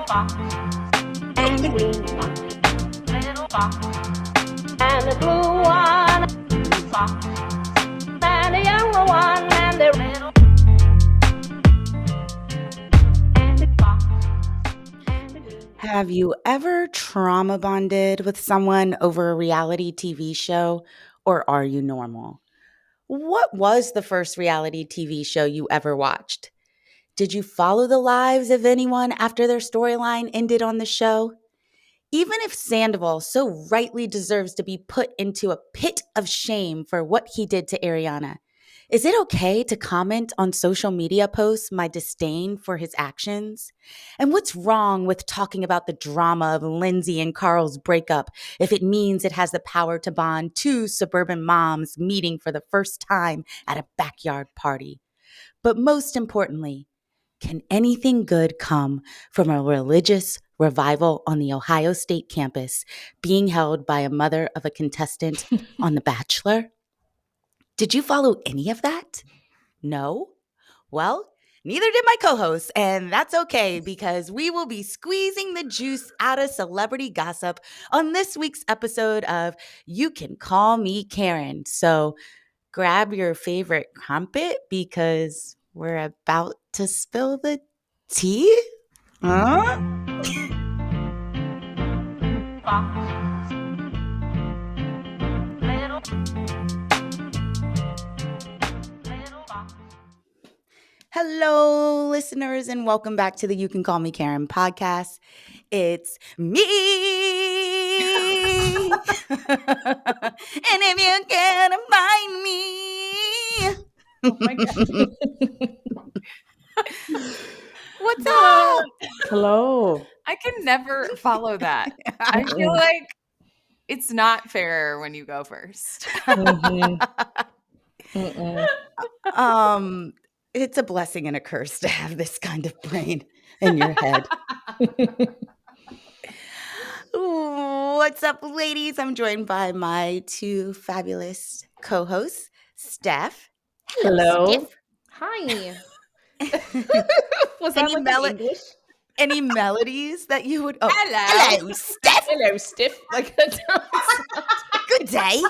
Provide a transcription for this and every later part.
fox and the green fox, little fox and the blue one, fox and the yellow one, and the little and the fox and the blue. Have you ever trauma bonded with someone over a reality TV show, or are you normal? What was the first reality TV show you ever watched? Did you follow the lives of anyone after their storyline ended on the show? Even if Sandoval so rightly deserves to be put into a pit of shame for what he did to Ariana, is it okay to comment on social media posts my disdain for his actions? And what's wrong with talking about the drama of Lindsay and Carl's breakup if it means it has the power to bond two suburban moms meeting for the first time at a backyard party? But most importantly, can anything good come from a religious revival on the Ohio State campus being held by a mother of a contestant on The Bachelor? Did you follow any of that? No? Well, neither did my co-host, and that's okay because we will be squeezing the juice out of celebrity gossip on this week's episode of You Can Call Me Karen. So grab your favorite crumpet because we're about to spill the tea? Huh? Fox, little fox. Hello, listeners, and welcome back to the You Can Call Me Karen podcast. It's me. And if you can find me. Oh my God. What's up? Hello. I can never follow that. I feel like it's not fair when you go first. It's a blessing and a curse to have this kind of brain in your head. What's up, ladies? I'm joined by my two fabulous co-hosts, Steph. Hello. Steph. Hi. Was Any that like melo- in English? Any melodies that you would? Oh, Hello. Steph. Hello, Stiff. Like that. Good day.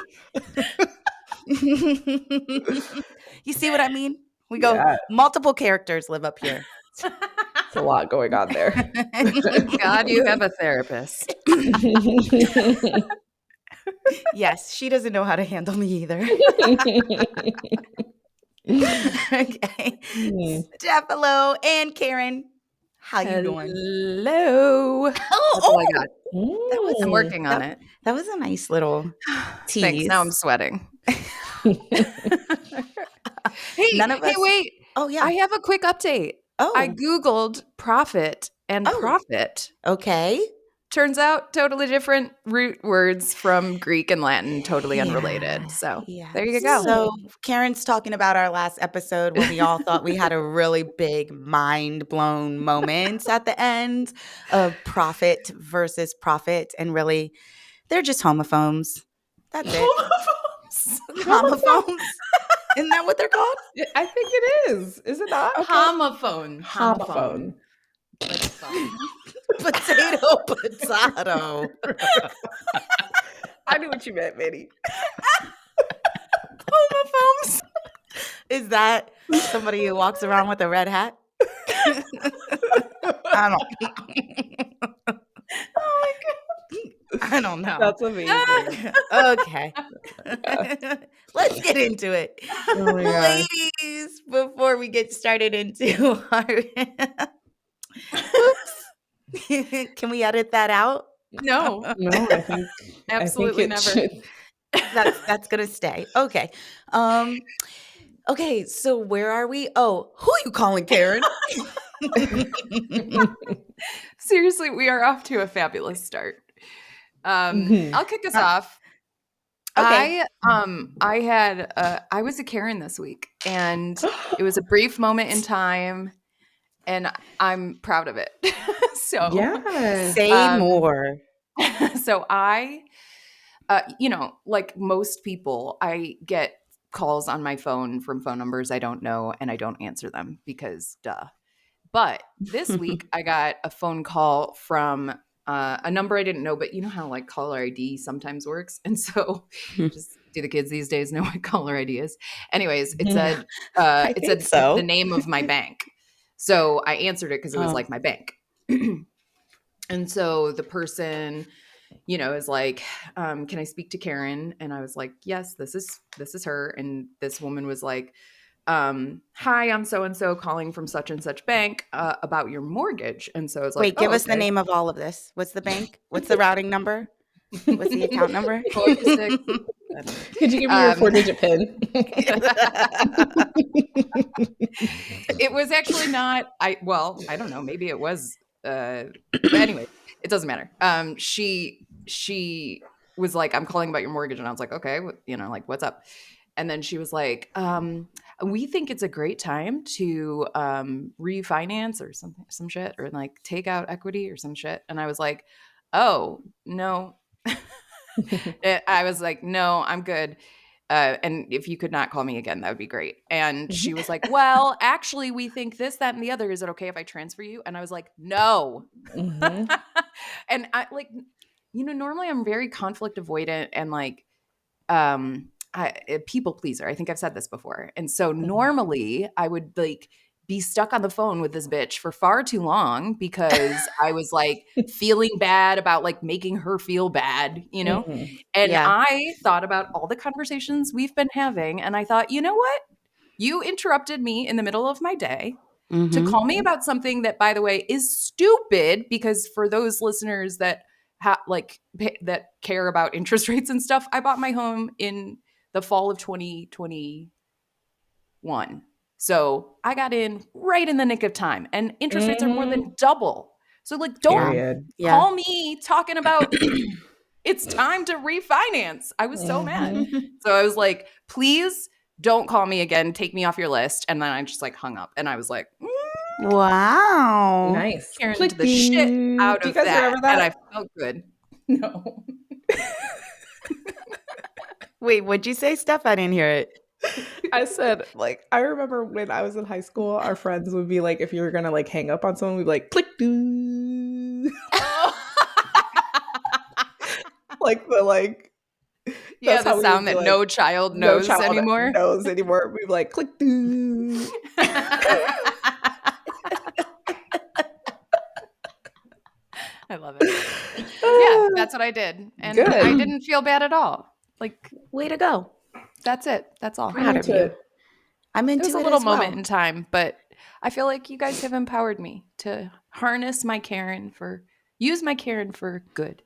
You see what I mean? We go Yeah. multiple characters live up here. It's a lot going on there. God, you have a therapist. Yes, she doesn't know how to handle me either. Okay. Steph, hello. And Karen, how you doing? Hello. That's all I got. I'm working on it. That was a nice little tease. Thanks. Now I'm sweating. Hey, wait. Oh, yeah. I have a quick update. Oh, I Googled prophet and profit. okay. Turns out totally different root words from Greek and Latin, totally unrelated. So there you go. So Karen's talking about our last episode where we all thought we had a really big mind-blown moment at the end of prophet versus prophet. And really, they're just homophones. That's it. Homophones. Isn't that what they're called? I think it is. Is it not? Homophone. Homophone. Potato. I knew what you meant, Minnie. Homophones. Is that somebody who walks around with a red hat? I don't. Oh my God. I don't know. That's amazing. Okay. Let's get into it. Oh my gosh. Ladies, before we get started into our Oops. Can we edit that out? No, No, I think absolutely I think never. it should. That's gonna stay. Okay. Okay, so where are we? Oh, who are you calling, Karen? Seriously, we are off to a fabulous start. I'll kick us off. Okay. I was a Karen this week, and it was a brief moment in time, and I'm proud of it. So Yeah. Say more. So I, like most people, I get calls on my phone from phone numbers I don't know, and I don't answer them because duh. But this week I got a phone call from a number I didn't know, but you know how like caller ID sometimes works. And so just do the kids these days know what caller ID is. Anyways, it said the name of my bank. So I answered it because it was like my bank. And so the person, is like, can I speak to Karen? And I was like, yes, this is her. And this woman was like, hi, I'm so-and-so calling from such and such bank about your mortgage. And so I was like, wait, give us the name of all of this. What's the bank? What's the routing number? What's the account number? 426. Could you give me your 4-digit PIN? It was actually not, I don't know. Maybe it was, but anyway, it doesn't matter. She was like, I'm calling about your mortgage. And I was like, okay, like, what's up? And then she was like, we think it's a great time to refinance or some shit, or like take out equity or some shit. And I was like, oh, no. I was like, no, I'm good. And if you could not call me again, that would be great. And she was like, well, actually, we think this, that, and the other. Is it okay if I transfer you? And I was like, no. And I like, normally I'm very conflict avoidant and like, a people pleaser. I think I've said this before. And so normally I would like be stuck on the phone with this bitch for far too long because I was like feeling bad about like making her feel bad, And I thought about all the conversations we've been having and I thought, you know what? You interrupted me in the middle of my day to call me about something that, by the way, is stupid because for those listeners that that care about interest rates and stuff, I bought my home in the fall of 2021. So I got in right in the nick of time and interest rates are more than double. So like, don't call me talking about it's time to refinance. I was so mad. So I was like, please don't call me again. Take me off your list. And then I just like hung up and I was like, wow. Nice. Karen did the shit out of that. And I felt good. No. Wait, what'd you say, Steph? I didn't hear it. I said, like, I remember when I was in high school, our friends would be like, if you were going to like hang up on someone, we'd be like, click, doo. Like the like. Yeah, the sound that no child knows anymore. We'd be like, click, doo. I love it. Yeah, that's what I did. And Good. I didn't feel bad at all. Like, way to go. That's it. That's all. Proud of you. I'm into it. It was a little moment in time, but I feel like you guys have empowered me to harness my Karen use my Karen for good.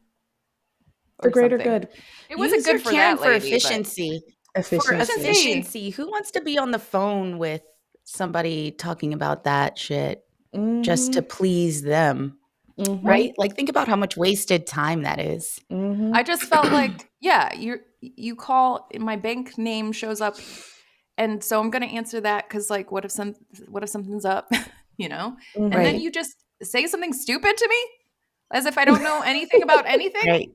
The greater good. It wasn't good for that lady, for efficiency. For efficiency. Who wants to be on the phone with somebody talking about that shit just to please them? Right? Like, think about how much wasted time that is. I just felt like, you call, my bank name shows up, and so I'm going to answer that because, like, what if something's up, And then you just say something stupid to me as if I don't know anything about anything. Right.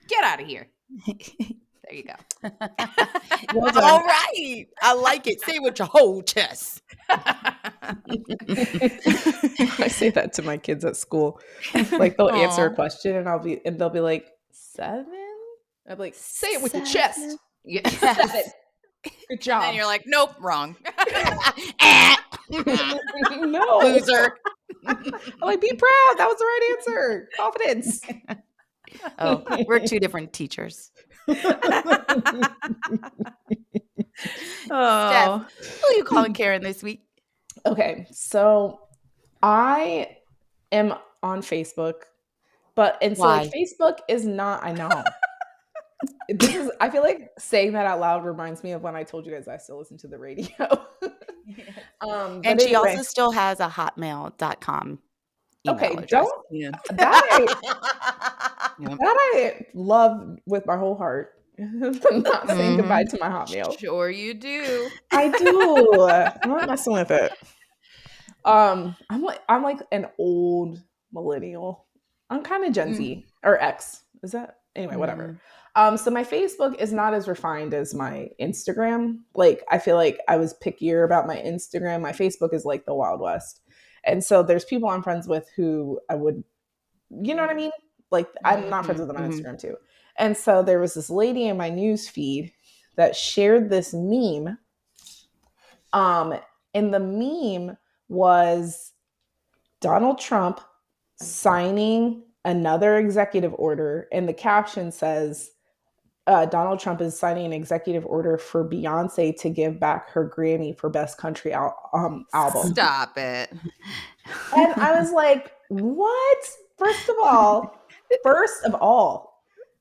Get out of here. There you go. Well done. All right. I like it. Say it with your whole chest. I say that to my kids at school. Like they'll answer a question and they'll be like, 7? I'm like, say it with your chest. Yeah. 7. Good job. And you're like, nope, wrong. No. Loser. I'm like, be proud. That was the right answer. Confidence. Oh, we're two different teachers. Steph, who are you calling Karen this week? Okay, so I am on Facebook, like Facebook is not. I know. I feel like saying that out loud reminds me of when I told you guys I still listen to the radio. And she also still has a hotmail.com. Okay, that I love with my whole heart. I'm not saying goodbye to my Hotmail. Sure you do. I do. I'm not messing with it. I'm like an old millennial. I'm kind of Gen Z or X. Is that anyway? Whatever. So my Facebook is not as refined as my Instagram. Like I feel like I was pickier about my Instagram. My Facebook is like the Wild West. And so there's people I'm friends with who I would, you know what I mean? Like I'm not friends with them on Instagram too. And so there was this lady in my news feed that shared this meme. And the meme was Donald Trump signing another executive order, and the caption says, Donald Trump is signing an executive order for Beyonce to give back her Grammy for Best Country album. Stop it. And I was like, what? First of all,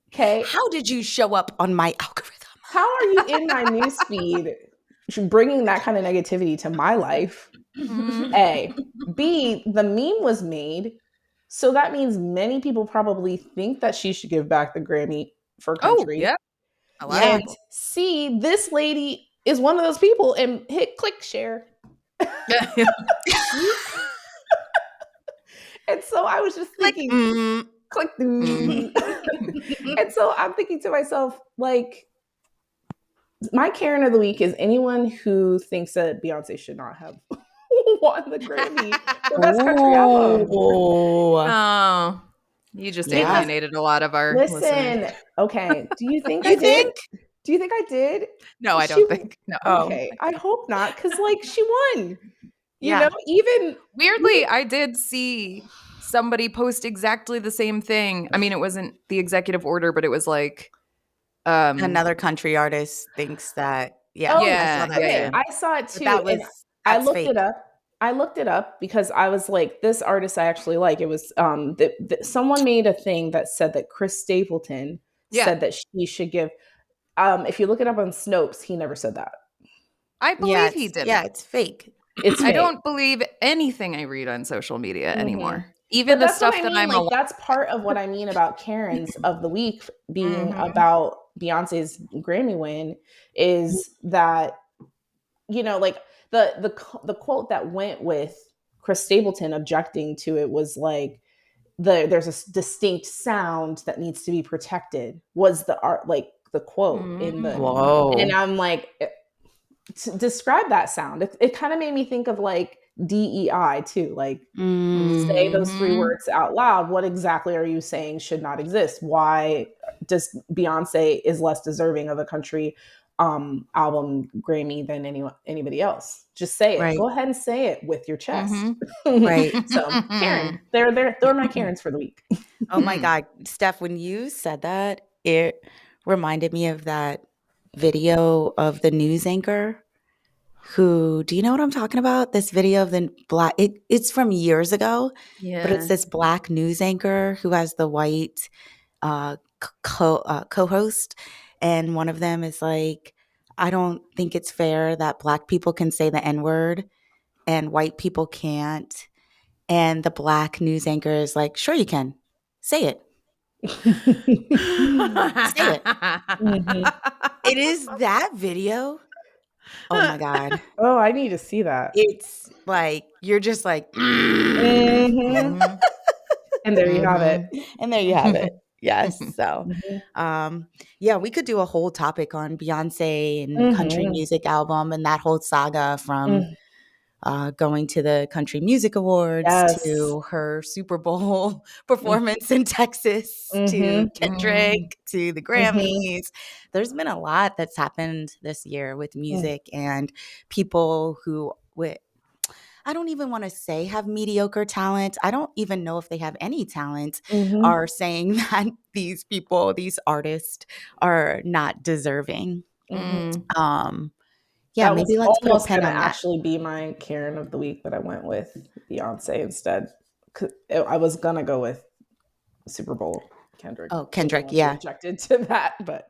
okay. How did you show up on my algorithm? How are you in my newsfeed bringing that kind of negativity to my life? A. B, the meme was made. So that means many people probably think that she should give back the Grammy for country. Oh, yeah. A lot of And people. C, this lady is one of those people, and hit click share. And so I was just thinking, click. And so I'm thinking to myself, like, my Karen of the week is anyone who thinks that Beyonce should not have won the Grammy for Best Country Album. Oh, you just alienated a lot of our listeners. Listen, okay. Do you think I did? Do you think I did? No, I don't think. No. Okay, I hope not, because like she won. You know, even weirdly, I did see somebody post exactly the same thing. I mean, it wasn't the executive order, but it was like Another country artist thinks that. Yeah, I saw it too. I looked it up. I looked it up because I was like, this artist I actually like. It was someone made a thing that said that Chris Stapleton said that she should give. If you look it up on Snopes, he never said that. I believe he did. Yeah, it's fake. I don't believe anything I read on social media anymore. Even the stuff that I'm like, that's part of what I mean about Karen's of the week being about Beyonce's Grammy win is that, you know, like the quote that went with Chris Stapleton objecting to it was like, there's a distinct sound that needs to be protected was the art, like the quote in the, and I'm like, to describe that sound. It kind of made me think of like DEI too, like say those three words out loud. What exactly are you saying should not exist? Why does Beyonce is less deserving of a country album Grammy than anybody else? Just say it. Right. Go ahead and say it with your chest. Right. So Karen, they're my Karens for the week. Oh my God, Steph, when you said that, it reminded me of that video of the news anchor who, do you know what I'm talking about? This video of the black, it's from years ago, but it's this black news anchor who has the white co-host. And one of them is like, I don't think it's fair that black people can say the N-word and white people can't. And the black news anchor is like, sure you can. Say it. Say it. It is that video. Oh my God. Oh, I need to see that. It's like, you're just like, And there you have it. And there you have it. Yes. So, yeah, we could do a whole topic on Beyonce and country music album and that whole saga from going to the Country Music Awards to her Super Bowl performance in Texas to Kendrick to the Grammys. There's been a lot that's happened this year with music and people who I don't even want to say have mediocre talent. I don't even know if they have any talent are saying that these people, these artists are not deserving. Yeah, that maybe was let's put a almost pen gonna on that. actually be my Karen of the week, but I went with Beyonce instead. I was gonna go with Super Bowl Kendrick. Oh, Kendrick, yeah. Objected to that, but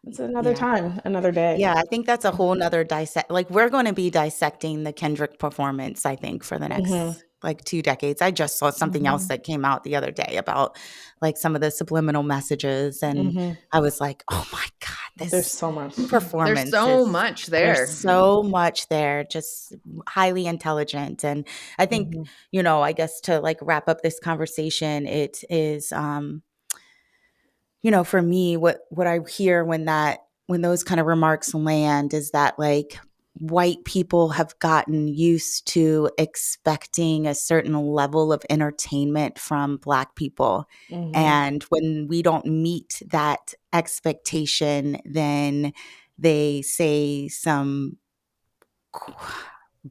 it's another time, another day. Yeah, I think that's a whole nother dissect. Like we're going to be dissecting the Kendrick performance, I think, for the next like 2 decades. I just saw something else that came out the other day about like some of the subliminal messages, and I was like, oh my God, there's so much performance. There's so much there. There's so much there, just highly intelligent. And I think, you know, I guess to like wrap up this conversation, it is you know, for me, what I hear when those kind of remarks land is that like white people have gotten used to expecting a certain level of entertainment from Black people. And when we don't meet that expectation, then they say some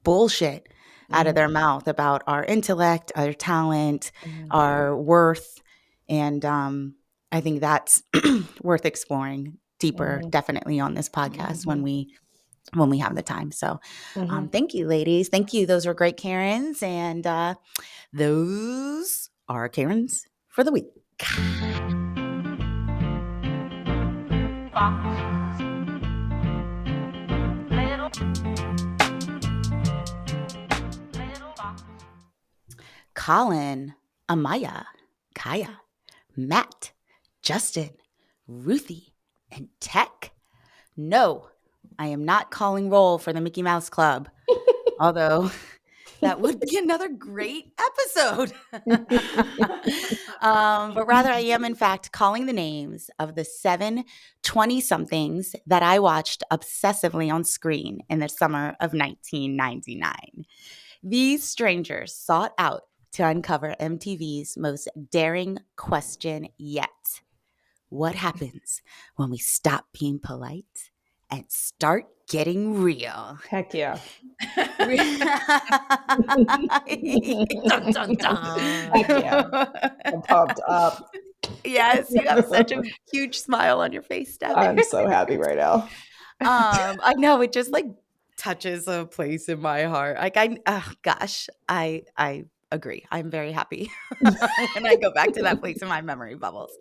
bullshit out of their mouth about our intellect, our talent, our worth. And I think that's worth exploring deeper, definitely on this podcast when we have the time. So thank you, ladies. Thank you. Those were great Karens. And those are Karens for the week. Colin, Amaya, Kaya, Matt, Justin, Ruthie, and Tech. No, I am not calling roll for the Mickey Mouse Club, although that would be another great episode. But rather, I am, in fact, calling the names of the 7 20-somethings that I watched obsessively on screen in the summer of 1999. These strangers sought out to uncover MTV's most daring question yet. What happens when we stop being polite and start getting real? Heck yeah. Dun, dun, dun. Heck yeah. I'm pumped up. Yes, you have such a huge smile on your face, Steph. I'm so happy right now. I know, it just like touches a place in my heart. Like I agree. I'm very happy when I go back to that place in my memory bubbles.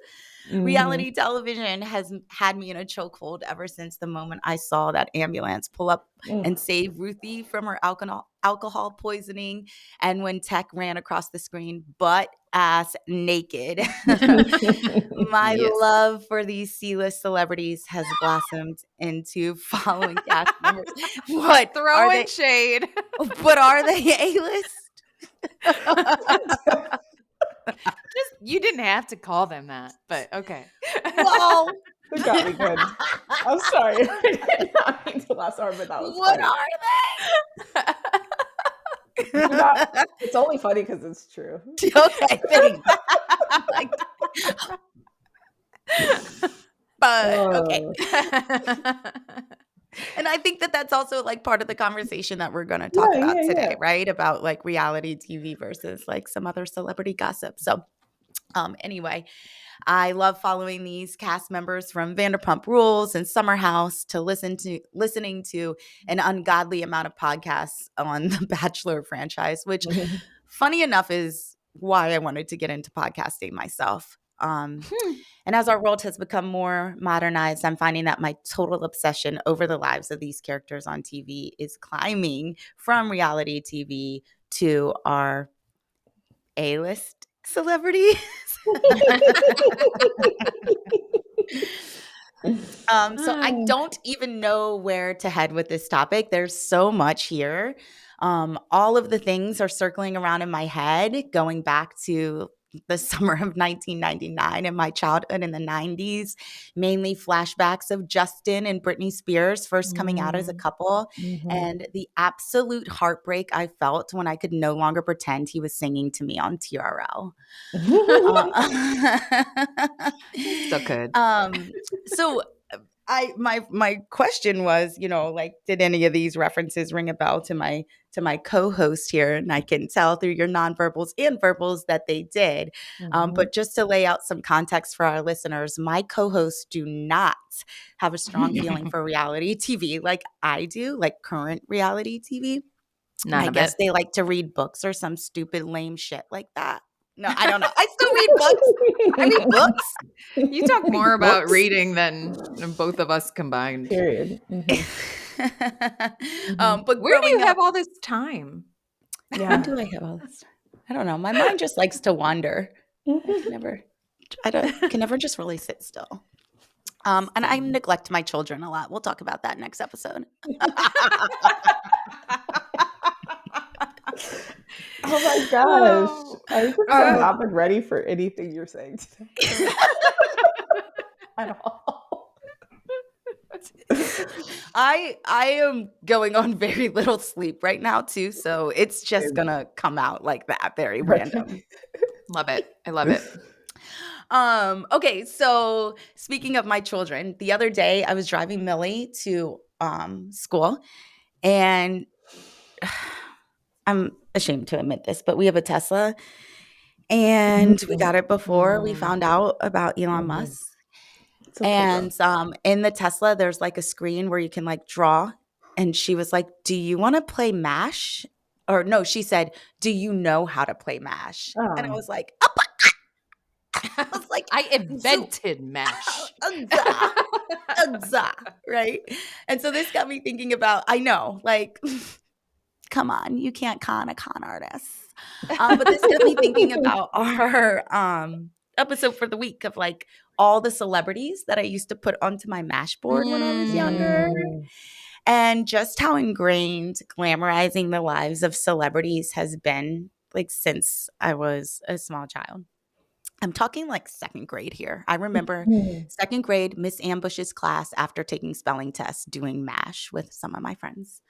Reality television has had me in a chokehold ever since the moment I saw that ambulance pull up and save Ruthie from her alcohol poisoning, and when Tech ran across the screen butt ass naked. My love for these C-list celebrities has blossomed into following cast members. What? Throwing shade. But are they A-list? You didn't have to call them that, but okay. Well, It got me good. I'm sorry. I did not mean to laugh hard, but that was what funny. are they? It's only funny because it's true. Okay, thanks. But okay. And I think that that's also like part of the conversation that we're going to talk about today, right? About like reality TV versus like some other celebrity gossip. So anyway, I love following these cast members from Vanderpump Rules and Summer House to listening to an ungodly amount of podcasts on the Bachelor franchise, which funny enough is why I wanted to get into podcasting myself. And as our world has become more modernized, I'm finding that my total obsession over the lives of these characters on TV is climbing from reality TV to our A-list celebrities. So I don't even know where to head with this topic. There's so much here. All of the things are circling around in my head, going back to the summer of 1999 and my childhood in the 90s, mainly flashbacks of Justin and Britney Spears first coming out as a couple, and the absolute heartbreak I felt when I could no longer pretend he was singing to me on TRL. Still could. So my question was, like, did any of these references ring a bell to my co-host here? And I can tell through your nonverbals and verbals that they did. But just to lay out some context for our listeners, my co-hosts do not have a strong feeling for reality TV like I do, like current reality TV. I guess they like to read books or some stupid lame shit like that. No, I don't know. I still read books. I read books. You talk more about reading than both of us combined. Period. But where do you have all this time? Yeah. When do I have all this time? I don't know. My mind just likes to wander. I can never just really sit still. And I neglect my children a lot. We'll talk about that next episode. Oh my gosh. I have not been ready for anything you're saying today. At all. I am going on very little sleep right now too, so it's just gonna come out like that, very random. Love it. I love it. Okay, so speaking of my children, the other day I was driving Millie to school, and I'm ashamed to admit this, but we have a Tesla, and we got it before we found out about Elon Musk. It's okay, girl. And in the Tesla, there's like a screen where you can like draw. And she was like, "Do you want to play MASH?" Or no, she said, "Do you know how to play MASH?" And I was like, I was like, I invented MASH. right? And so this got me thinking about, I know, like, come on, you can't con a con artist. But this got me thinking about our episode for the week of like all the celebrities that I used to put onto my MASH board when I was younger. And just how ingrained glamorizing the lives of celebrities has been like since I was a small child. I'm talking like second grade here. I remember second grade, Miss Ambush's class after taking spelling tests doing MASH with some of my friends.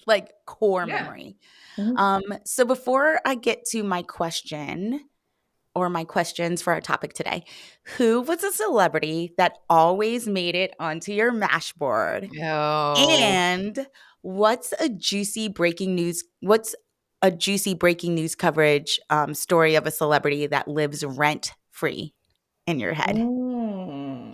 Like core memory. So before I get to my question or my questions for our topic today, who was a celebrity that always made it onto your MASH board? And what's a juicy breaking news coverage story of a celebrity that lives rent free in your head? Oh,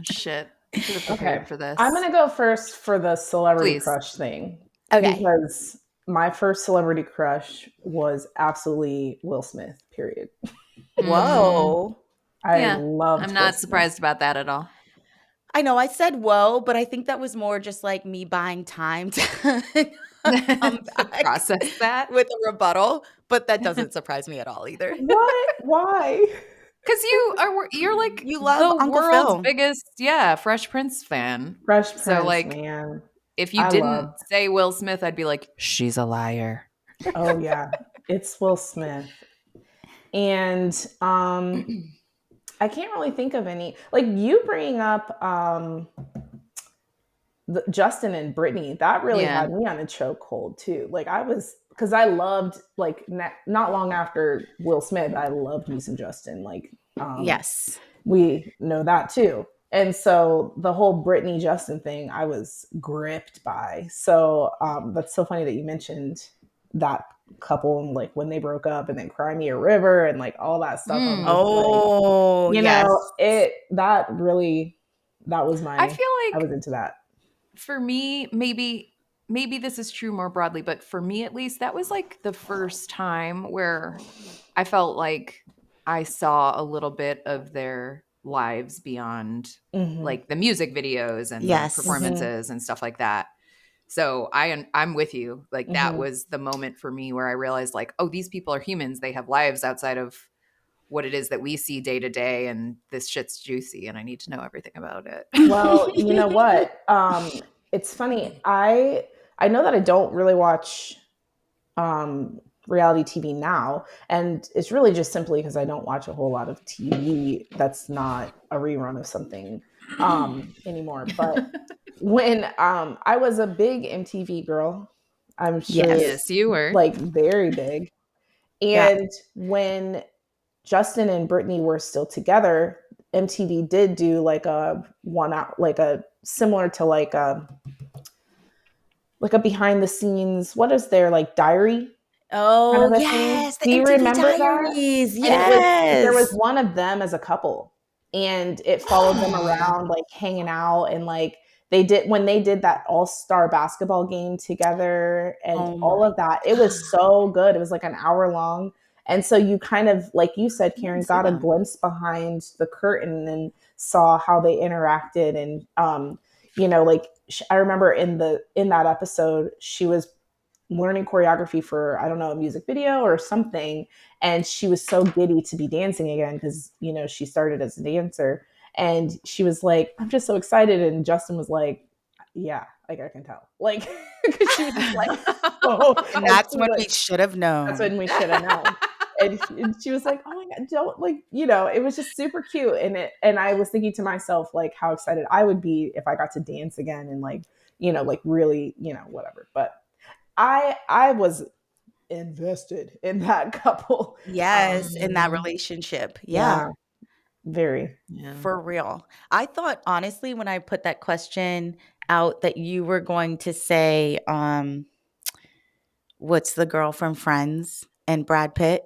shit. I should have prepared for this. I'm going to go first for the celebrity crush thing. Okay. Because my first celebrity crush was absolutely Will Smith, period. Whoa. I loved I'm not surprised about that at all. I know I said whoa, but I think that was more just like me buying time to come back process that with a rebuttal, but that doesn't surprise me at all either. What? Why? Because you're like you love the Uncle world's Phil. biggest Fresh Prince fan. Fresh Prince, so like man. If you didn't say Will Smith, I'd be like, she's a liar. Oh yeah, it's Will Smith. And I can't really think of any. Like you bringing up Justin and Britney, that really had me on a chokehold too. Like because I loved like not long after Will Smith, I loved me some Justin. Like yes, we know that too. And so the whole Britney Justin thing, I was gripped by. So that's so funny that you mentioned that couple and like when they broke up and then Cry Me a River and like all that stuff. Oh, like, you know, that was my, I feel like I was into that. For me, maybe this is true more broadly, but for me at least, that was like the first time where I felt like I saw a little bit of their lives beyond like the music videos and the performances and stuff like that. So I'm with you. Like that was the moment for me where I realized like, oh, these people are humans. They have lives outside of what it is that we see day to day, and this shit's juicy and I need to know everything about it. Well, you know what? It's funny. I know that I don't really watch reality TV now, and it's really just simply because I don't watch a whole lot of TV that's not a rerun of something anymore. But when I was a big MTV girl, I'm sure yes, you were like very big. And when Justin and Britney were still together, MTV did do like a similar to like a behind the scenes, what is their like diary? Oh, kind of yes. Do you MTV remember Diaries. that? Yes. There was one of them as a couple, and it followed them around, like hanging out, and like when they did that all-star basketball game together and all of that. It was so good. It was like an hour long. And so you kind of, like you said, Karen, got a glimpse behind the curtain and saw how they interacted. And, you know, like I remember in that episode, she was learning choreography for, I don't know, a music video or something. And she was so giddy to be dancing again because, you know, she started as a dancer. And she was like, I'm just so excited. And Justin was like, yeah, like I can tell. Like, because she was just like, and that's when we should have known. That's when we should have known. and she was like, oh my God, don't like, it was just super cute. And I was thinking to myself, like, how excited I would be if I got to dance again and like, like really, whatever. But I was invested in that couple. Yes, in that relationship. Yeah, very. Yeah. for real. I thought honestly when I put that question out that you were going to say, what's the girl from Friends and Brad Pitt?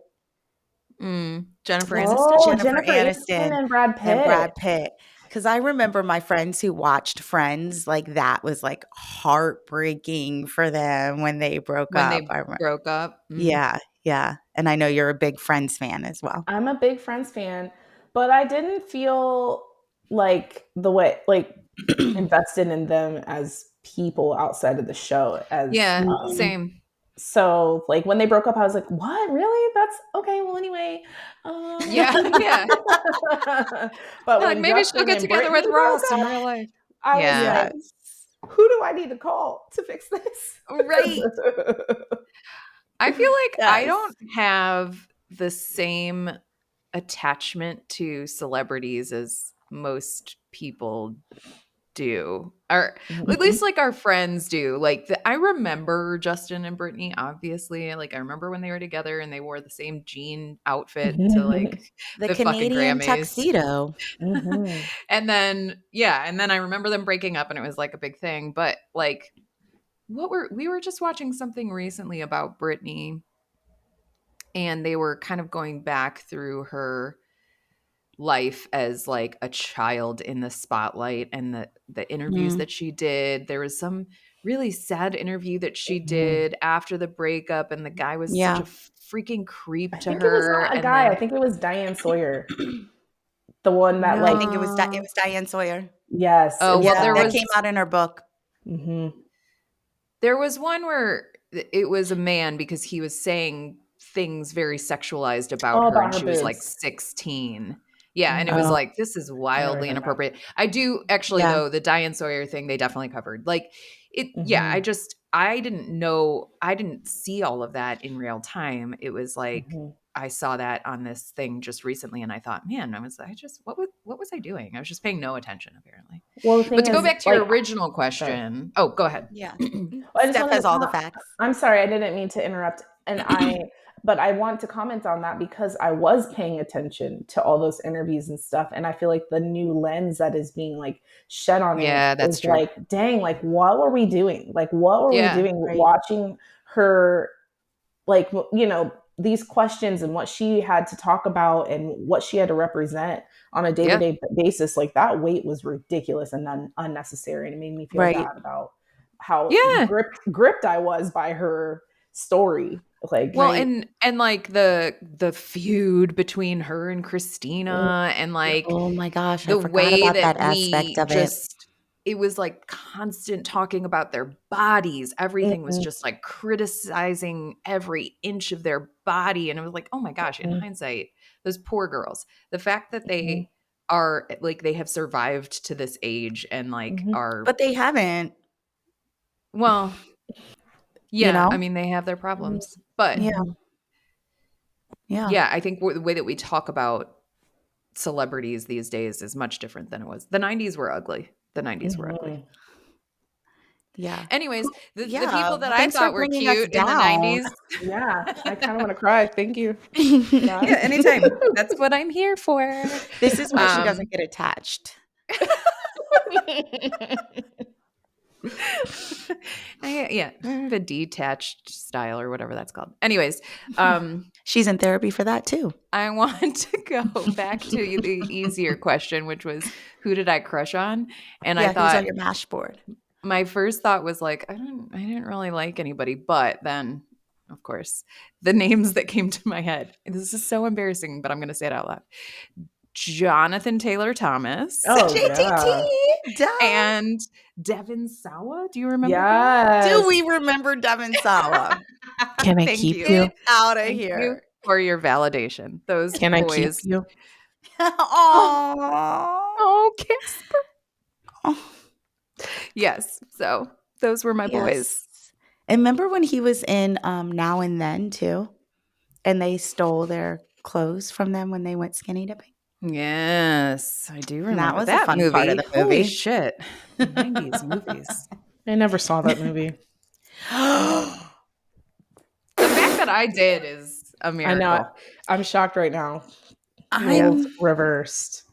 Jennifer Is this Aniston. Jennifer Aniston and Brad Pitt. and Brad Pitt? Because I remember my friends who watched Friends, like that was like heartbreaking for them when they broke When up. they broke up. Yeah, yeah. And I know you're a big Friends fan as well. I'm a big Friends fan, but I didn't feel like the way like invested in them as people outside of the show as Yeah, same. So like when they broke up, I was like, what? Really? That's okay. Well, anyway. Yeah. But Like, when maybe Justin she'll get and together with Britney Ross broke in up, real life. I was Yeah. like, who do I need to call to fix this? Right. I feel like I Yes. don't have the same attachment to celebrities as most people do, or at least like our friends do. Like I remember Justin and Britney, obviously. Like I remember when they were together and they wore the same jean outfit to like The fucking Canadian Grammys. tuxedo. And then I remember them breaking up and it was like a big thing. But like we were just watching something recently about Britney, and they were kind of going back through her life as like a child in the spotlight and the interviews that she did. There was some really sad interview that she did after the breakup, and the guy was such a freaking creep to I think her. it was not a And guy. then, I think it was Diane Sawyer. The one that I like think it was Diane Sawyer. yes. Oh, well, there that was came out in her book. there was one where it was a man because he was saying things very sexualized about her, and she was like boobs. 16. Yeah, and it was like, this is wildly inappropriate. I do actually, though, the Diane Sawyer thing, they definitely covered. Like, I didn't see all of that in real time. It was like, I saw that on this thing just recently, and I thought, man, what was I doing? I was just paying no attention, apparently. Well, the thing But to go is, back to like, your original question, oh, go ahead. Yeah. I just Steph wanted has to all the facts. I'm sorry, I didn't mean to interrupt. But I want to comment on that because I was paying attention to all those interviews and stuff. And I feel like the new lens that is being like shed on it that's is true. like, dang, like what were we doing? Like what were we doing watching her, like, these questions and what she had to talk about and what she had to represent on a day-to-day basis. Like that weight was ridiculous and unnecessary. And it made me feel bad about how gripped I was by her story. Like, well, and like the feud between her and Christina, and like, oh my gosh, the I forgot way about that that aspect of it was like constant talking about their bodies. Everything was just like criticizing every inch of their body. And it was like, oh my gosh, in hindsight, those poor girls, the fact that they are like, they have survived to this age and like are, but they haven't. well, yeah, I mean, they have their problems, but yeah, I think the way that we talk about celebrities these days is much different than it was. The 90s were ugly. Yeah. Anyways, the people that I thought were cute in the down. 90s. Yeah, I kind of want to cry. Thank you. Yeah, anytime. That's what I'm here for. This is why she doesn't get attached. I have a detached style or whatever that's called. Anyways, she's in therapy for that too. I want to go back to the easier question, which was, who did I crush on? And I thought, who's on your mash board? My first thought was like, I didn't really like anybody, but then, of course, the names that came to my head. This is so embarrassing, but I'm going to say it out loud. Jonathan Taylor Thomas. Oh, JTT. Yeah. And Devin Sawa. Do you remember? Yes. Do we remember Devin Sawa? Can I keep you? Out of here. For your validation. Those Can boys. I keep you? Oh, Casper. Oh. Yes. So those were my boys. And remember when he was in Now and Then too? And they stole their clothes from them when they went skinny dipping. Yes, I do And that remember was a that fun movie. part of the Holy movie. shit. 90s movies. I never saw that movie. The fact that I did is a I miracle. know. I'm shocked right now. I'm Roles reversed.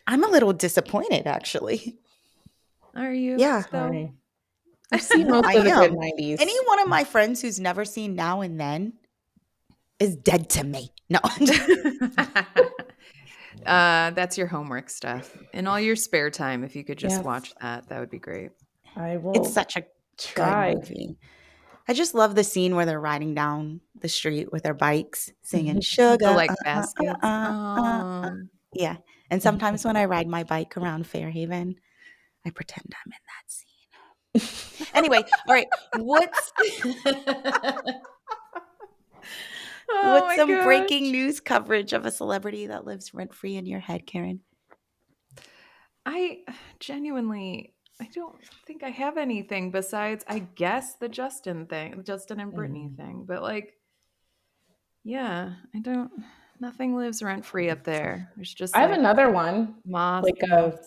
a little disappointed, actually. Are you? Yeah. though? Sorry. I've seen most I of the good am. 90s. Any one of my friends who's never seen Now and Then is dead to me. No. That's your homework stuff. In all your spare time, if you could just Yes. watch that would be great. I will It's such a try. good movie. I just love the scene where they're riding down the street with their bikes singing sugar. The like baskets. Yeah. And sometimes when I ride my bike around Fairhaven, I pretend I'm in that scene. Anyway, all right. What's Oh some my breaking gosh. news coverage of a celebrity that lives rent free in your head, Karen? I genuinely, I don't think I have anything besides, I guess, the Justin and Britney thing. But like, yeah, nothing lives rent free up there. It's just I have like another one, moth. like a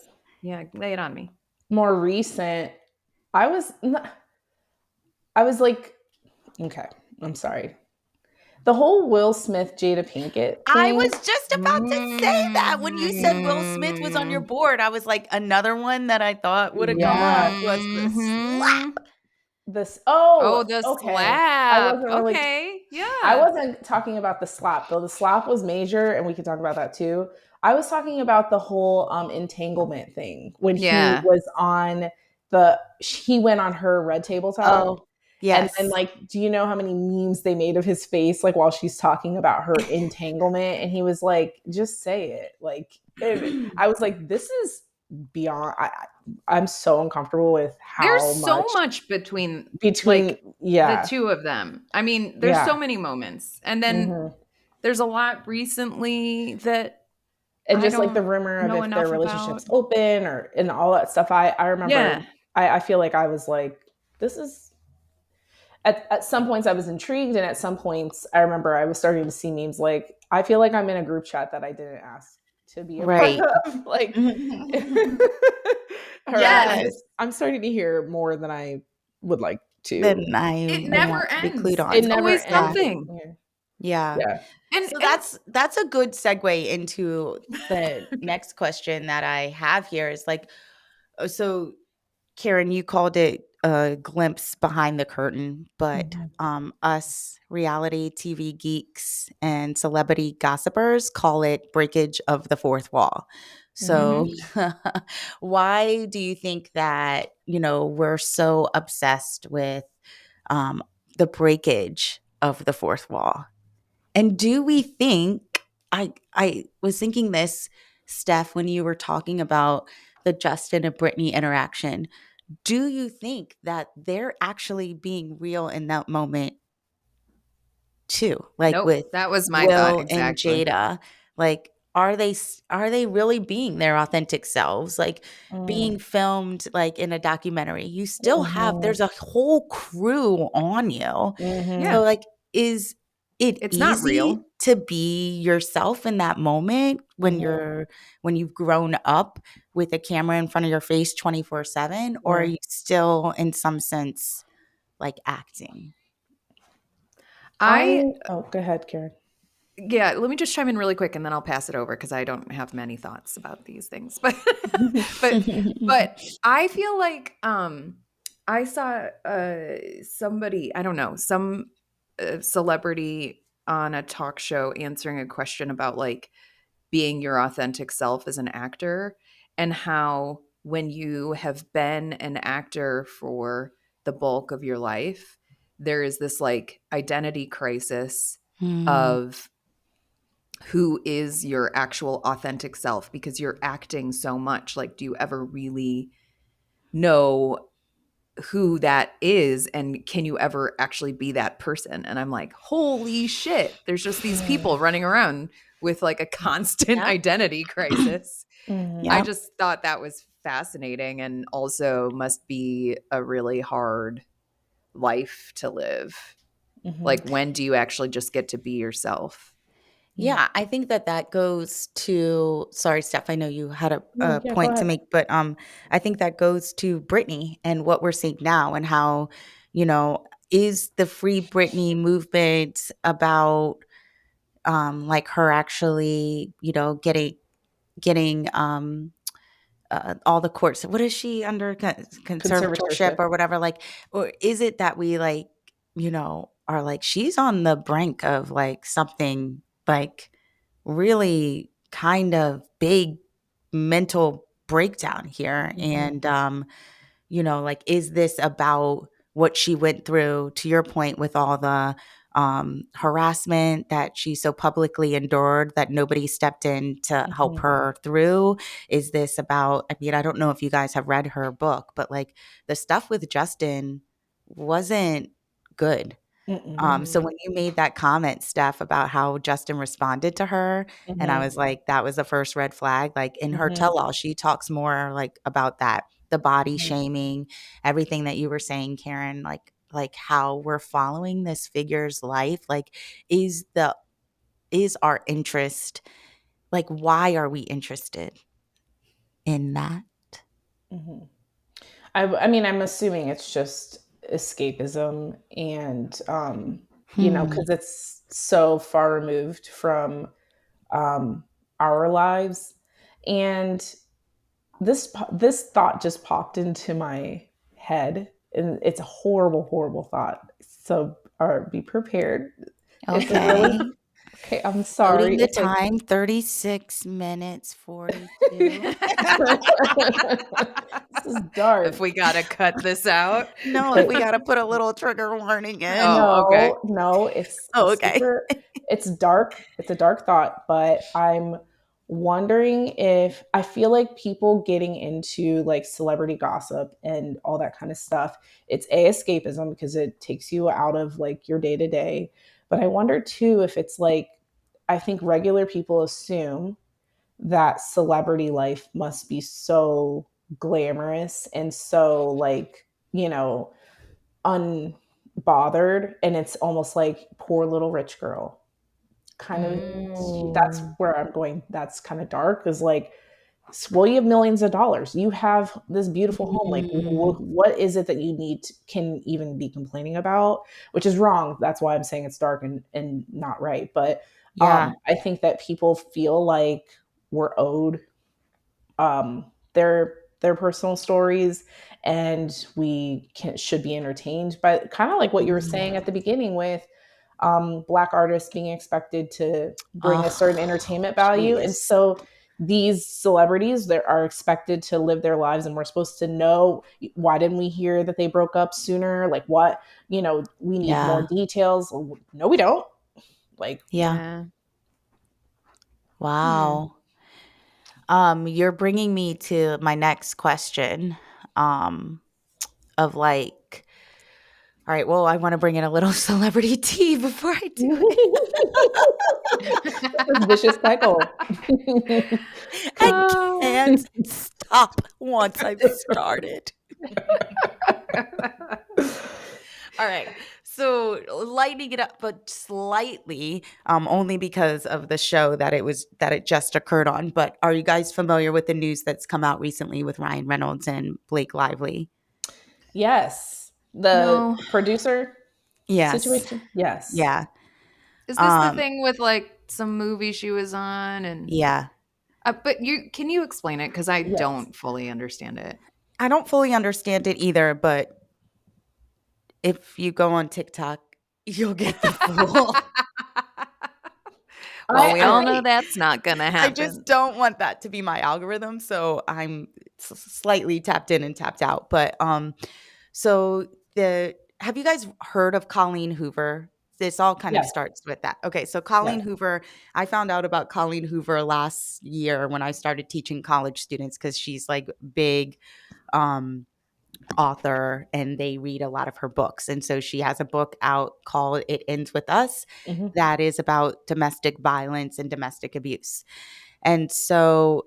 Yeah, lay it on me. more recent. I was like, okay, I'm sorry. The whole Will Smith, Jada Pinkett thing. I was just about to say that when you said Will Smith was on your board. I was like, another one that I thought would have come up was the slap. The okay. slap. I wasn't really, okay, yeah. I wasn't talking about the slap, though. The slap was major, and we can talk about that too. I was talking about the whole entanglement thing when he was on he went on her Red Table Talk. Oh, yes. And like, do you know how many memes they made of his face, like while she's talking about her entanglement? And he was like, just say it. Like, I was like, this is beyond, I'm so uncomfortable with how there's so much between like, the two of them. I mean, there's so many moments. And then there's a lot recently that and just like the rumor of if their relationship's open and all that stuff. I remember I feel like I was like, this is at some points I was intrigued, and at some points I remember I was starting to see memes like, I feel like I'm in a group chat that I didn't ask to be a part of. Like, I'm starting to hear more than I would like to. It never ends. It's always something. Yeah. And so that's a good segue into the next question that I have here is like, so Karen, you called it a glimpse behind the curtain, but us reality TV geeks and celebrity gossipers call it breakage of the fourth wall. So why do you think that, we're so obsessed with the breakage of the fourth wall? And do we think, I was thinking this, Steph, when you were talking about the Justin and Britney interaction, do you think that they're actually being real in that moment too? Like with that was my Will thought exactly. and Jada, like are they really being their authentic selves? Like being filmed like in a documentary, you still have, there's a whole crew on you. So like, is it's easy not real to be yourself in that moment when you've grown up with a camera in front of your face 24/7, or are you still in some sense like acting? Go ahead, Karen. Yeah, let me just chime in really quick and then I'll pass it over because I don't have many thoughts about these things. But I feel like I saw somebody, I don't know, some celebrity on a talk show answering a question about like being your authentic self as an actor, and how when you have been an actor for the bulk of your life, there is this like identity crisis of who is your actual authentic self because you're acting so much. Like, do you ever really know who that is, and can you ever actually be that person? And I'm like, holy shit, there's just these people running around with like a constant identity crisis. I just thought that was fascinating, and also must be a really hard life to live. Like, when do you actually just get to be yourself? Yeah, I think that goes to, sorry, Steph, I know you had a Yeah, go point to ahead. make, but I think that goes to Britney and what we're seeing now and how, is the Free Britney movement about like her actually, getting all the courts. What is she under conservatorship Conservatorship. or whatever? Like, or is it that we like, are like she's on the brink of like something like really kind of big mental breakdown here, and like, is this about what she went through, to your point, with all the harassment that she so publicly endured that nobody stepped in to help her through? Is this about, I mean, I don't know if you guys have read her book, but like the stuff with Justin wasn't good. So when you made that comment, Steph, about how Justin responded to her, and I was like, that was the first red flag. Like in her tell-all, she talks more like about that, the body shaming, everything that you were saying, Karen, like how we're following this figure's life. Like, is our interest, like, why are we interested in that? I mean, I'm assuming it's just escapism and, Hmm. because it's so far removed from our lives. And this thought just popped into my head, and it's a horrible, horrible thought. So, be prepared. It's a really Okay. okay. I'm Loading sorry. the It's a time, 36 minutes 42. this is dark. If we gotta cut this out. No, if we gotta put a little trigger warning in. Oh, okay. No, it's Oh, okay. super. It's dark. It's a dark thought, but I'm wondering if I feel like people getting into like celebrity gossip and all that kind of stuff, it's escapism because it takes you out of like your day to day. But I wonder too if it's like, I think regular people assume that celebrity life must be so glamorous and so like, unbothered, and it's almost like poor little rich girl kind of. That's where I'm going. That's kind of dark, is like, well, you have millions of dollars, you have this beautiful home, like Mm, what is it that you can even be complaining about, which is wrong. That's why I'm saying it's dark and not right. But yeah. I think that people feel like we're owed their personal stories, and should be entertained by, kind of like what you were Mm. saying at the beginning with black artists being expected to bring a certain Oh, entertainment value. And jeez. so these celebrities that are expected to live their lives, and we're supposed to know, why didn't we hear that they broke up sooner, like what, we need more Yeah. details. No, we don't. Like, Yeah. Yeah. Hmm. Wow. You're bringing me to my next question, um, of like, all right, well, I want to bring in a little celebrity tea before I do this vicious cycle. I Oh. can't stop once I've started. All right. So lightening it up, but slightly, only because of the show that it just occurred on. But are you guys familiar with the news that's come out recently with Ryan Reynolds and Blake Lively? Yes. The No. producer Yes. situation? Yes. Yeah. Is this the Um, thing with like some movie she was on and yeah. but can you explain it, cuz I Yes. don't fully understand it. I don't fully understand it either, but if you go on TikTok, you'll get the full. Well, I, we I all I know think, that's not going to I just happen. don't want that to be my algorithm, so I'm slightly tapped in and tapped out. But so have you guys heard of Colleen Hoover? This all kind of yes. starts with that. Okay, so Colleen Yes. Hoover, I found out about Colleen Hoover last year when I started teaching college students because she's like big um author and they read a lot of her books. And so she has a book out called It Ends With Us Hmm. that is about domestic violence and domestic abuse. And so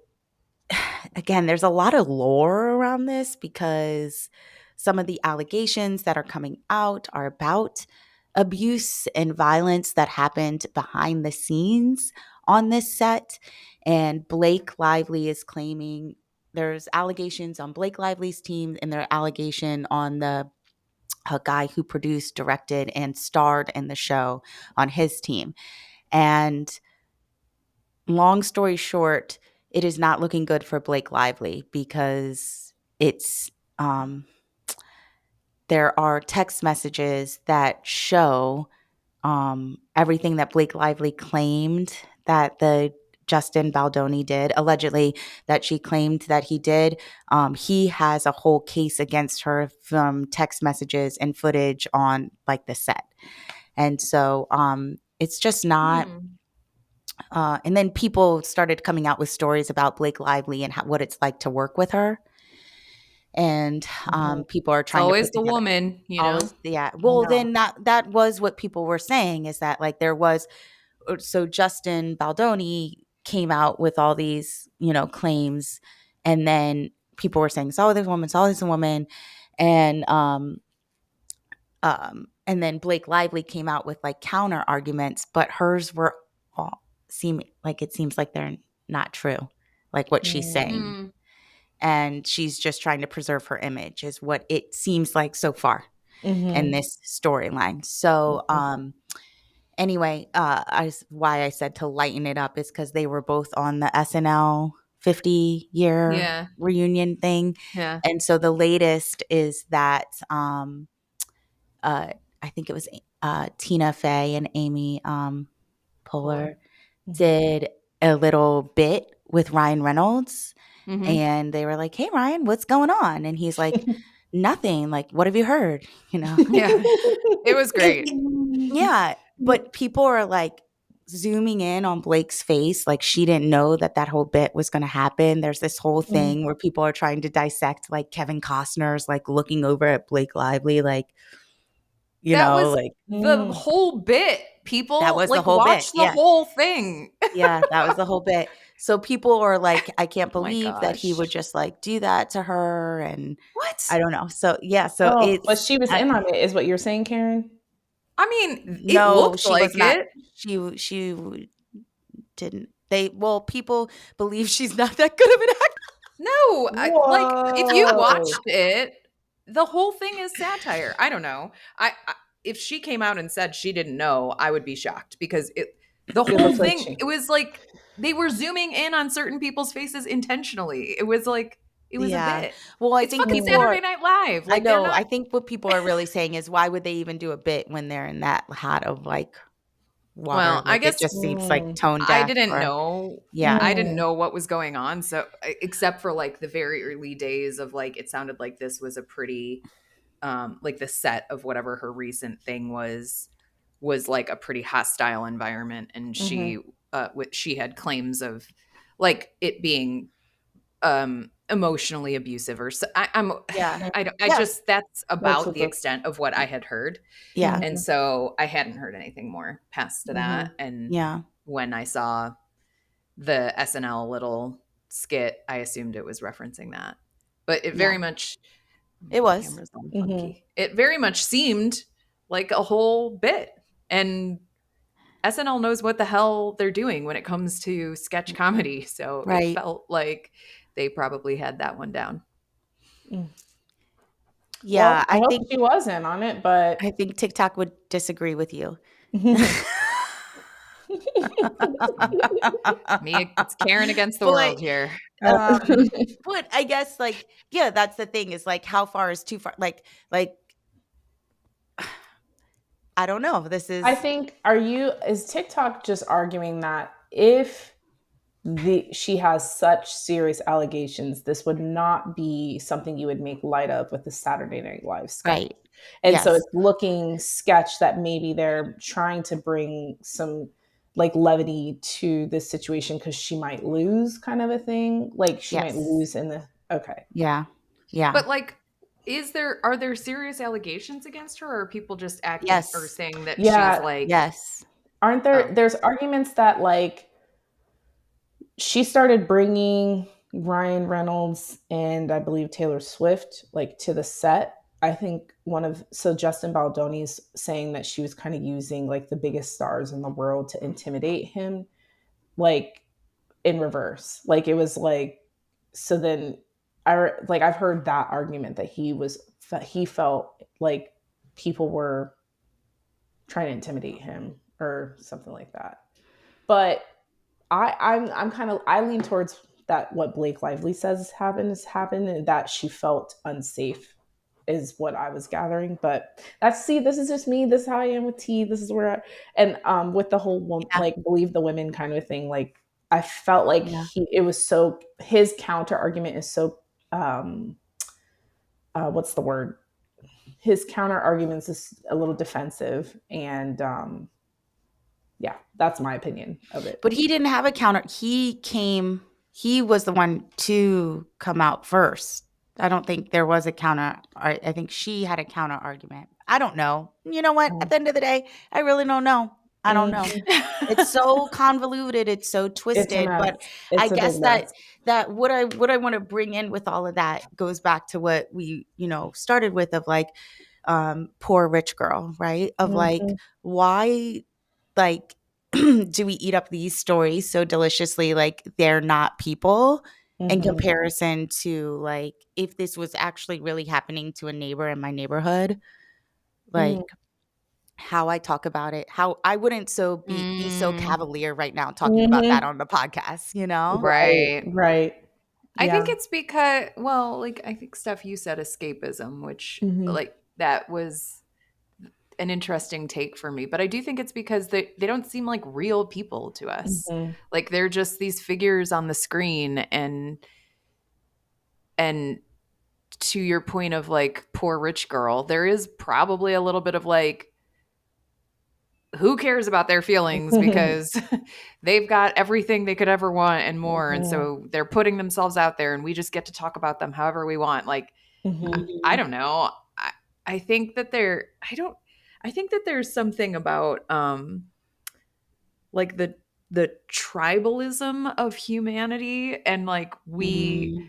again, there's a lot of lore around this because some of the allegations that are coming out are about abuse and violence that happened behind the scenes on this set. And Blake Lively is claiming there's allegations on Blake Lively's team, and there are allegation on the a guy who produced, directed, and starred in the show on his team. And long story short, it is not looking good for Blake Lively because it's there are text messages that show everything that Blake Lively claimed that the Justin Baldoni did, allegedly that she claimed that he did. He has a whole case against her from text messages and footage on like the set. And so it's just not. And then people started coming out with stories about Blake Lively and what it's like to work with her. And people are It's trying to always put the together. woman, you know? Always, yeah. Well, then that was what people were saying, is that like there was, so Justin Baldoni came out with all these, claims, and then people were saying, it's always a woman, it's always a woman. And then Blake Lively came out with like counter arguments, but hers were all it seems like they're not true, like what she's saying. And she's just trying to preserve her image, is what it seems like so far in this storyline. So anyway, why I said to lighten it up is because they were both on the SNL 50-year reunion thing. Yeah. And so the latest is that I think it was Tina Fey and Amy Poehler did a little bit with Ryan Reynolds. And they were like, hey, Ryan, what's going on? And he's like, nothing. Like, what have you heard? Yeah. It was great. Yeah. But people are like zooming in on Blake's face. Like, she didn't know that whole bit was going to happen. There's this whole thing where people are trying to dissect, like Kevin Costner's like looking over at Blake Lively, like, that was the whole bit. People that was like the whole watch bit. the whole thing. Yeah, that was the whole bit. So people are like, I can't Oh my believe that he would just like do that to her, and what? I don't know. So yeah, so it's. But she was in on it, is what you're saying, Karen? I mean, it No, looked she like was not. it. She didn't. People believe she's not that good of an actor. No, like if you watched it, the whole thing is satire. I don't know. I if she came out and said she didn't know, I would be shocked, because the whole thing, it was like they were zooming in on certain people's faces intentionally. It was like it was a bit. Well, I it's think fucking Saturday Night Live. Like, I know. I think what people are really saying is, why would they even do a bit when they're in that hot of like water? Well, like, I guess it just seems like tone deaf. I didn't know. Yeah, I didn't know what was going on. So except for like the very early days of like, it sounded like this was a pretty like the set of whatever her recent thing was like a pretty hostile environment, and she had claims of like it being emotionally abusive, or so. Just that's about the extent of what I had heard. Yeah. And so I hadn't heard anything more past that. And when I saw the SNL little skit, I assumed it was referencing that. But it very much it was. It very much seemed like a whole bit. And SNL knows what the hell they're doing when it comes to sketch comedy. So it felt like they probably had that one down. Yeah, I think she was in on it, but I think TikTok would disagree with you. It's Karen against the world here. But I guess like, yeah, that's the thing, is like, how far is too far? Like I don't know. I think, is TikTok just arguing that if she has such serious allegations, this would not be something you would make light of with the Saturday Night Live sketch. Right. And so it's looking sketch that maybe they're trying to bring some like levity to this situation because she might lose, kind of a thing. Like she might lose in the, okay. Yeah. Yeah. But like, are there serious allegations against her, or are people just acting or saying that she's like, aren't there, there's arguments that like she started bringing Ryan Reynolds and I believe Taylor Swift like to the set I think Justin Baldoni's saying that she was kind of using like the biggest stars in the world to intimidate him, like in reverse. Like it was like, so then I've heard that argument that he felt like people were trying to intimidate him or something like that. But I lean towards that what Blake Lively says happened, and that she felt unsafe is what I was gathering. But this is just me. This is how I am with tea. This is where with the whole like believe the women kind of thing. Like I felt like his counter argument is so what's the word? His counter arguments is a little defensive, and yeah, that's my opinion of it. But he didn't have a counter. He was the one to come out first. I don't think there was a counter. I think she had a counter argument. I don't know. You know what? At the end of the day, I really don't know. I don't know. It's so convoluted. It's so twisted. But I guess that what I want to bring in with all of that goes back to what we, started with, of like poor rich girl, right? Of like, why, like, do we eat up these stories so deliciously like they're not people in comparison to like if this was actually really happening to a neighbor in my neighborhood, like how I talk about it, how I wouldn't be so cavalier right now talking about that on the podcast, Right. Yeah. I think it's because, well, like I think stuff you said, escapism, which like that was an interesting take for me, but I do think it's because they don't seem like real people to us. Like they're just these figures on the screen, and to your point of like poor rich girl, there is probably a little bit of like, who cares about their feelings because they've got everything they could ever want and more, and so they're putting themselves out there and we just get to talk about them however we want. Like I don't know. I think that I think that there's something about like the tribalism of humanity, and like we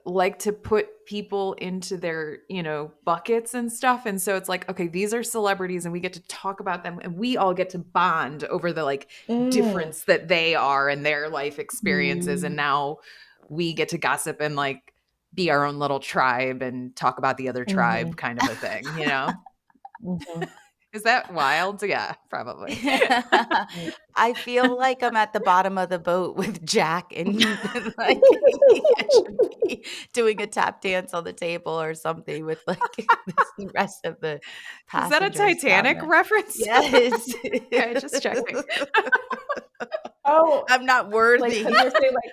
like to put people into their, buckets and stuff. And so it's like, okay, these are celebrities and we get to talk about them and we all get to bond over the like difference that they are and their life experiences. And now we get to gossip and like be our own little tribe and talk about the other tribe kind of a thing, Is that wild? Yeah, probably. I feel like I'm at the bottom of the boat with Jack and like I should be doing a tap dance on the table or something with like the rest of the passengers. Is that a Titanic reference? Yes. Okay, just checking. Oh, I'm not worthy. Like, you're saying, like,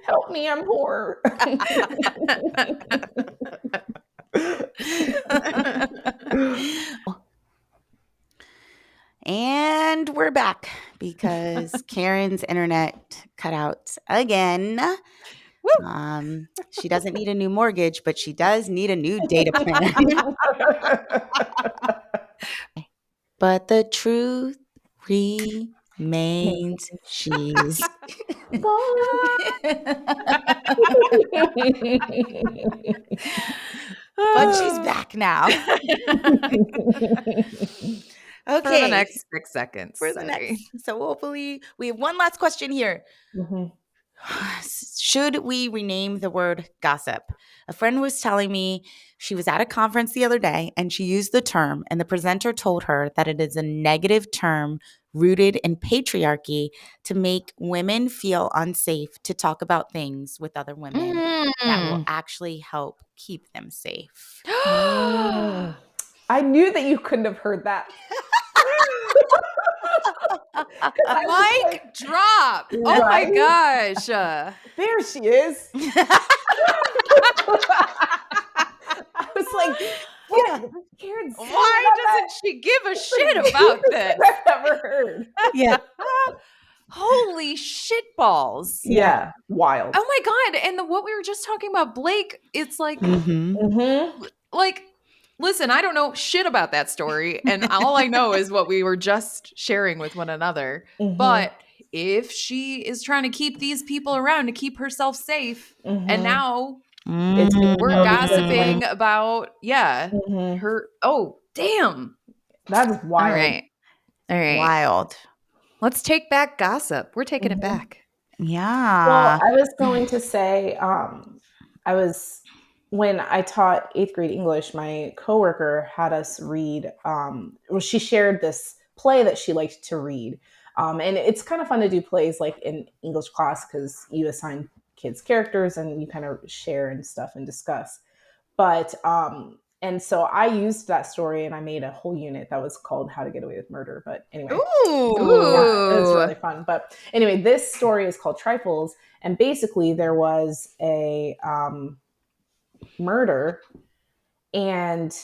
help me, I'm poor. And we're back because Karen's internet cut out again. She doesn't need a new mortgage, but she does need a new data plan. But the truth remains she's but she's back now. Okay. For the next 6 seconds. So hopefully we have one last question here. Should we rename the word gossip? A friend was telling me she was at a conference the other day and she used the term, and the presenter told her that it is a negative term rooted in patriarchy to make women feel unsafe to talk about things with other women that will actually help keep them safe. I knew that you couldn't have heard that. Mic drop. Right? Oh my gosh. There she is. I was like, Karen's why doesn't she give a shit about this? I've never heard. Yeah. Holy shit balls. Yeah. Wild. Oh my God. And what we were just talking about, Blake, it's like, like, listen, I don't know shit about that story. And all I know is what we were just sharing with one another. But if she is trying to keep these people around to keep herself safe, and now It's being We're shown because, like, gossiping about, her. Oh, damn. that is wild. All right. Wild. Let's take back gossip. We're taking it back. Yeah. Well, I was going to say, when I taught 8th grade English, my coworker had us read, she shared this play that she liked to read. And it's kind of fun to do plays like in English class because you assign kids characters and you kind of share and stuff and discuss. But, and so I used that story and I made a whole unit that was called How to Get Away with Murder. But anyway, Ooh. yeah, it was really fun. But anyway, this story is called Trifles. And basically there was a murder, and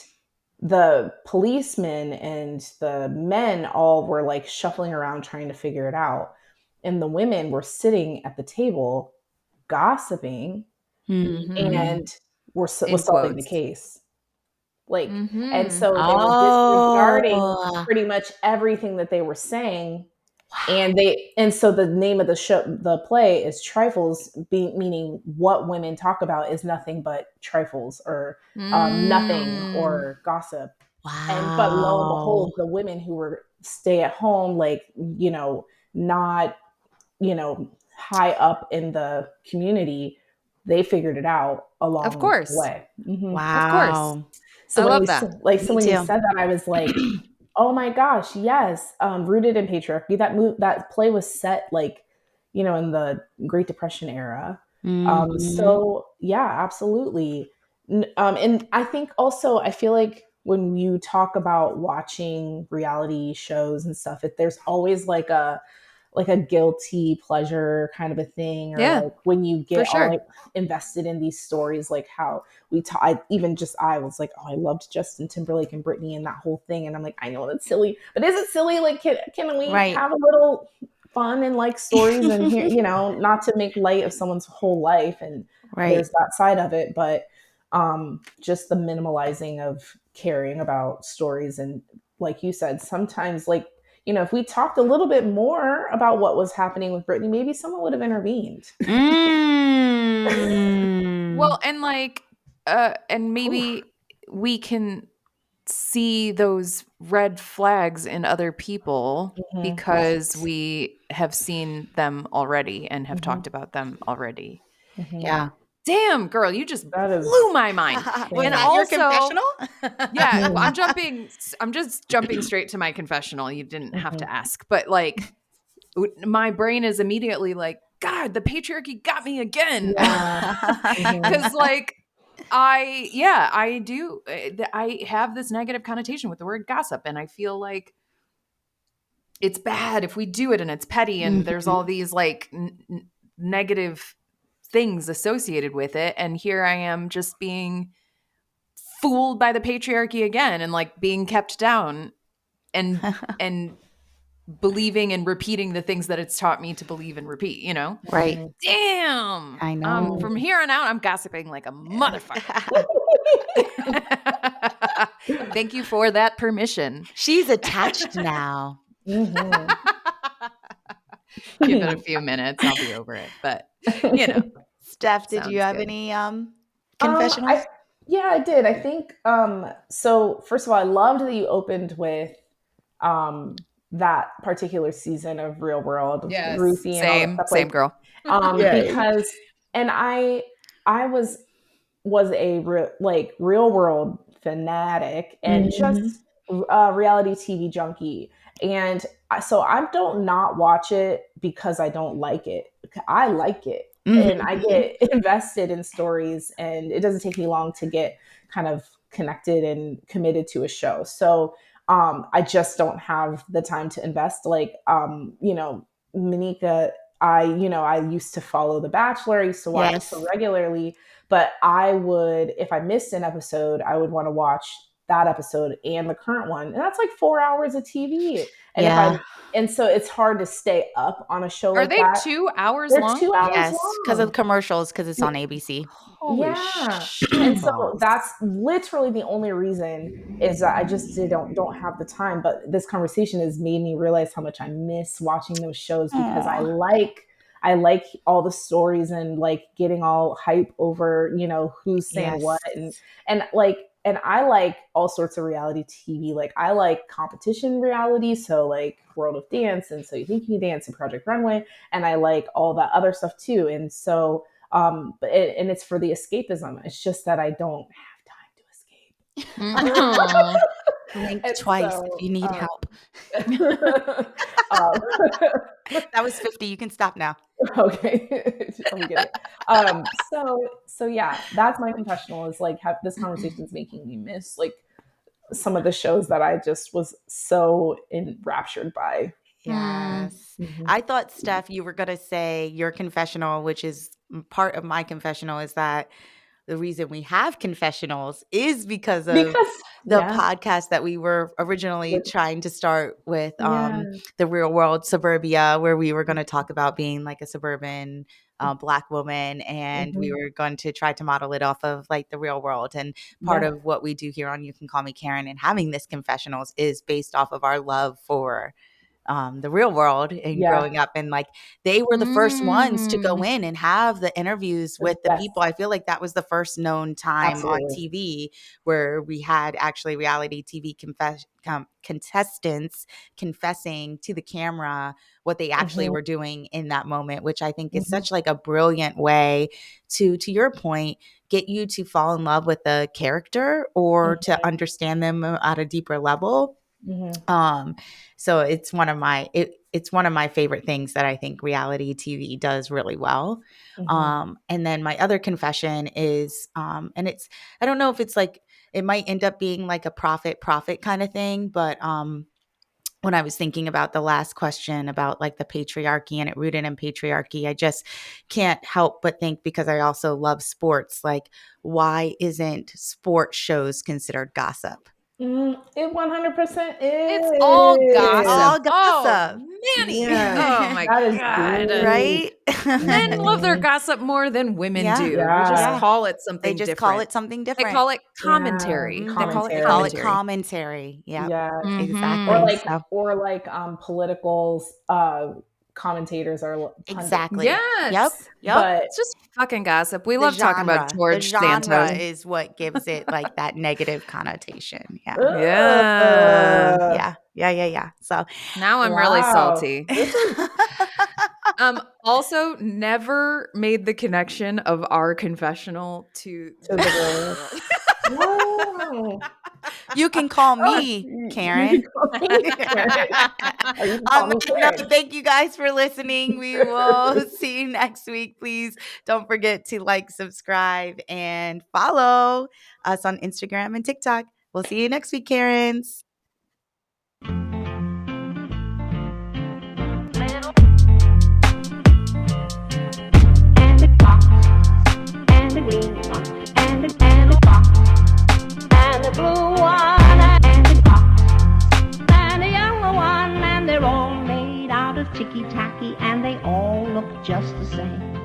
the policemen and the men all were like shuffling around trying to figure it out. And the women were sitting at the table gossiping and was solving the case. Like, and so they were disregarding pretty much everything that they were saying. And so the name of the play is Trifles, meaning what women talk about is nothing but trifles or nothing or gossip. Wow. But lo and behold, the women who were stay at home, like, not, high up in the community, they figured it out along the way. Wow. Of course. So I when love you that. like, so when you said that, I was like, oh my gosh, yes. Rooted in patriarchy. That play was set like, in the Great Depression era. So yeah, absolutely. And I think also, I feel like when you talk about watching reality shows and stuff, there's always like a guilty pleasure kind of a thing, or like when you get all like invested in these stories, like how I was like, oh, I loved Justin Timberlake and Britney and that whole thing, and I'm like, I know that's silly, but is it silly? Like, can we have a little fun and like stories and here, not to make light of someone's whole life, and there's that side of it, but just the minimalizing of caring about stories, and like you said, sometimes like, if we talked a little bit more about what was happening with Britney, maybe someone would have intervened. Well, and like, and maybe we can see those red flags in other people because we have seen them already and have talked about them already. Yeah. Damn, girl, you just blew my mind. And also, your confessional? Yeah, I'm just jumping straight to my confessional. You didn't have to ask, but like, my brain is immediately like, God, the patriarchy got me again. Because like, I do. I have this negative connotation with the word gossip, and I feel like it's bad if we do it, and it's petty, and there's all these like negative things associated with it. And here I am just being fooled by the patriarchy again, and like being kept down, and believing and repeating the things that it's taught me to believe and repeat, Right. Damn. I know. From here on out, I'm gossiping like a motherfucker. Thank you for that permission. She's attached now. Give it a few minutes. I'll be over it. But, Steph, did you have any confessionals? I did. I think, so first of all, I loved that you opened with that particular season of Real World. Yes, Ruthie and same, all that stuff, same girl. Because, and I was a real world fanatic and just reality TV junkie. And so I don't not watch it because I don't like it. I like it. And I get invested in stories, and it doesn't take me long to get kind of connected and committed to a show. So I just don't have the time to invest. Like, Monica, I used to follow The Bachelor. I used to watch it so regularly, but I would, if I missed an episode, I would want to watch that episode and the current one. And that's like 4 hours of TV. And and so it's hard to stay up on a show like that. Are they 2 hours long? 2 hours yes, long. because of commercials, because it's on ABC. Holy shit. And so that's literally the only reason, is that I just don't have the time. But this conversation has made me realize how much I miss watching those shows, because I I like all the stories and like getting all hype over, you know, who's saying Yes. what, and I like all sorts of reality TV. Like I like competition reality, so like World of Dance and So You Think You Can Dance and Project Runway, and I like all that other stuff too. And so, and it's for the escapism. It's just that I don't have time to escape. Blink And twice so, if you need help. um, That was 50. You can stop now. Okay. We get it. So yeah, that's my confessional, is like this conversation is making me miss like some of the shows that I just was so enraptured by. Yes. Mhm. I thought, Steph, you were going to say your confessional, which is part of my confessional, is that the reason we have confessionals is because of Because the podcast that we were originally trying to start with, The Real World Suburbia, where we were going to talk about being like a suburban Black woman, and we were going to try to model it off of like the real world. And part of what we do here on You Can Call Me Karen and having this confessionals is based off of our love for the real world and growing up, and like they were the first ones to go in and have the interviews with the people. I feel like that was the first known time on TV where we had actually reality TV contestants confessing to the camera what they actually were doing in that moment, which I think is such like a brilliant way to your point, get you to fall in love with the character or to understand them at a deeper level. So it's one of my it's one of my favorite things that I think reality TV does really well. And then my other confession is and it's, I don't know if it's like, it might end up being like a profit kind of thing, but when I was thinking about the last question about like the patriarchy and it rooted in patriarchy, I just can't help but think, because I also love sports, like why isn't sports shows considered gossip? It 100% is. It's all gossip. All gossip. Oh, Manny. Yeah. Oh my That is God. good. Right? Men love their gossip more than women Yeah. do. Yeah. We just call it something They just different. call it something different. They call it commentary. Yeah. They call it They call it commentary. commentary. Yep. Yeah. Exactly. Or like political commentators are Exactly. Yes. Yep. But It's just fucking gossip. We The love talking about genre. George The genre Santos. is what gives it like that negative connotation. Yeah. Yeah. So Now I'm really salty. Also, never made the connection of our confessional to the Wow. you can call me Karen. Thank you guys for listening. We will see you next week. Please don't forget to like, subscribe, and follow us on Instagram and TikTok. We'll see you next week, Karens. And the fox, and the green fox, and the fox, and the blue one, and the fox, and the yellow one, and they're all made out of ticky-tacky, and they all look just the same.